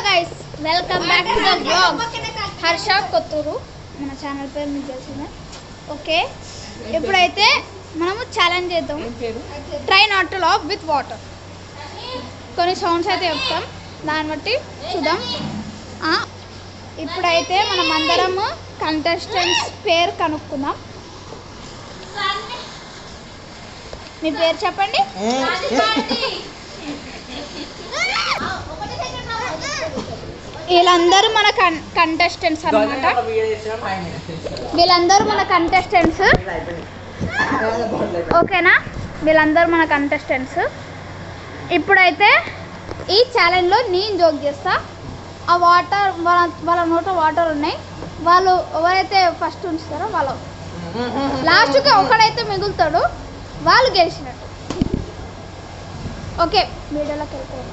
Guys welcome back to the blog Harsha Kothuru మన channel పేరు మీకు తెలిసిందే. ఓకే, ఇప్పుడైతే మనము ఛాలెంజ్ చేద్దాం. Try not to laugh with water. కొన్ని సౌండ్స్ అయితే చెప్తాం, దాన్ని బట్టి చూద్దాం. ఇప్పుడైతే మనం అందరము కంటెస్టెంట్స్ పేరు కనుక్కుందాం. మీ పేరు చెప్పండి. వీళ్ళందరూ మన కంటెస్టెంట్స్ అన్నమాట. వీళ్ళందరూ మన కంటెస్టెంట్స్, ఓకేనా? వీళ్ళందరూ మన కంటెస్టెంట్స్. ఇప్పుడైతే ఈ ఛాలెంజ్లో నేను జోక్ చేస్తా. ఆ వాటర్ వాళ్ళ నోట వాటర్ ఉన్నాయి. వాళ్ళు ఎవరైతే ఫస్ట్ ఉంచుతారో వాళ్ళు లాస్ట్కి ఒకడైతే మిగులుతాడు, వాళ్ళు గెలిచినట్టు. ఓకే, వీడియోలోకి వెళ్తారు.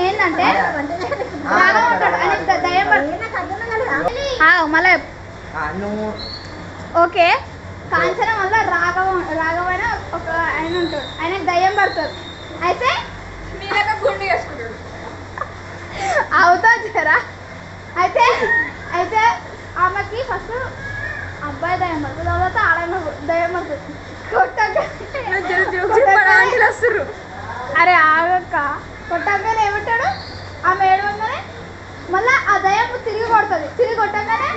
ఏంటంటే మళ్ళీ ఓకే, కాంచన వల్ల రాఘవైన ఒక ఆయన ఉంటాడు, ఆయన దయ్యం పడుతుంది. అయితే అవుతా జరా. అయితే అయితే ఆమెకి ఫస్ట్ అబ్బాయి దయ్యం పడుతుంది, తర్వాత ఆడైన దయ్యం పడుతుంది. అరే ఆగక్క, కొట్టంగానే ఏమంటాడు? ఆమె ఏడవగానే మళ్ళీ ఆ దయ్యం తిరిగి కొడుతుంది. తిరిగి కొట్టంగానే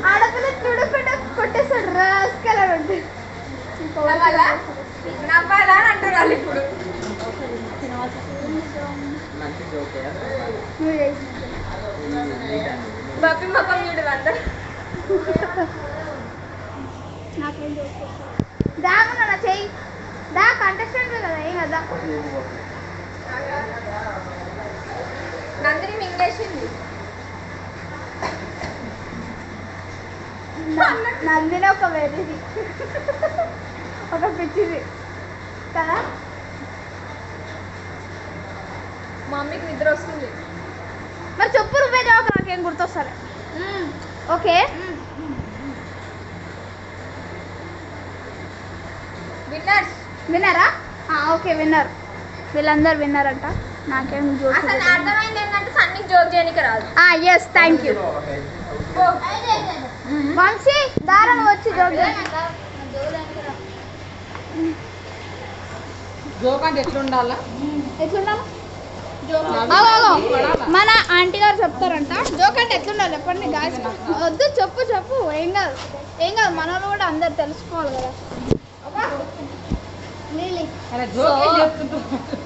ఆడపిల్ల తుడుకుంట కొట్టేస్తాడు. రాసుకెళ్ళాడు అంటే నాకేం దాగున్నా చెయ్యి. దా కంటెస్టెంట్ కదా, ఏం కదా. నందిని మింగేసింది. నందిని ఒక వెర్రిది, ఒక పిచ్చిది కదా. మమ్మీకి నిద్ర వస్తుంది. మరి చెప్పు, నువ్వే జవాబు, నాకేం గుర్తొస్తాలే. ఓకే, విన్నరా? Okay, winner. వీళ్ళందరూ విన్నర్ అంట. నాకేం జోక్ అర్థమైంది ఏంటంటే సన్నికి జోక్ చేయడానికి రాదు. Yes, thank you. వంశీ దారం వచ్చి జోక్ జోక్ అంటే ఎట్లుండాలా? ఎట్లుండాలి? మన ఆంటీ గారు చెప్తారంట జోక్ అంటే ఎట్లుండాలి చెప్పండి. గాయస్ వద్దు, చెప్పు. ఏం కాదు. మనలో కూడా అందరు తెలుసుకోవాలి కదా.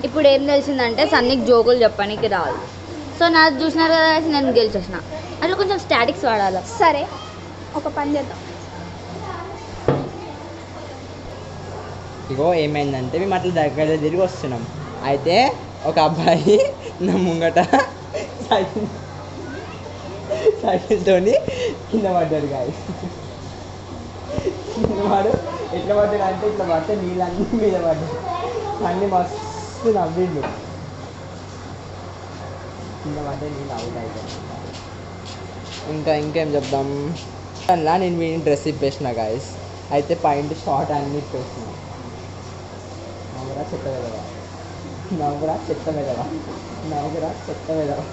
ఇప్పుడు ఏం తెలిసిందంటే సన్నికి జోకులు చెప్పడానికి రాదు. సో నాకు చూసినారు కదా, నేను గెలిచేసిన. అట్లా కొంచెం స్టాటిక్స్ వాడాలి. సరే, ఒక పని చేద్దాం. ఇగో ఏమైందంటే మేము అట్లా దగ్గర తిరిగి వస్తున్నాం. అయితే ఒక అబ్బాయి నా ముంగట సైకిల్తో కింద పడ్డాడు. గాయస్ వాడు ఎట్లా పడ్డాడు అంటే ఇట్లా పడితే నీళ్ళన్నీ మీద పడ్డాడు. అన్నీ మస్తు నవ్విండు. కింద పడ్డే నీళ్ళు అవుట్ అయిపోయి. ఇంకేం చెప్దాం. అలా నేను వీడిని డ్రెస్ ఇప్పేసిన గాయస్. అయితే పాయింట్ షార్ట్ అన్ని ఇప్పేసిన. నవ్వురా చెత్త వెదవా, నవ్వురా చెత్త వెదవా, నవ్వురా చెత్త వెదవా,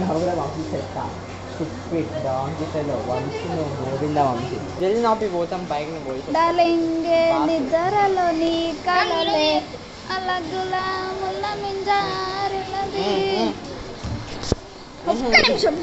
నవ్వురా వంశీ చెత్త, స్టూపిడ్ డాంకీ ఫెలో, వంశీ నువ్వు గోవింద వంశీ. జల్ది నాపి పోతాం పైకి. నువ్వు పోయి డార్లింగ్ నిద్రలో నీ కలలే అలగులా ముల్ల మింజారులది ఒక్క నిమిషం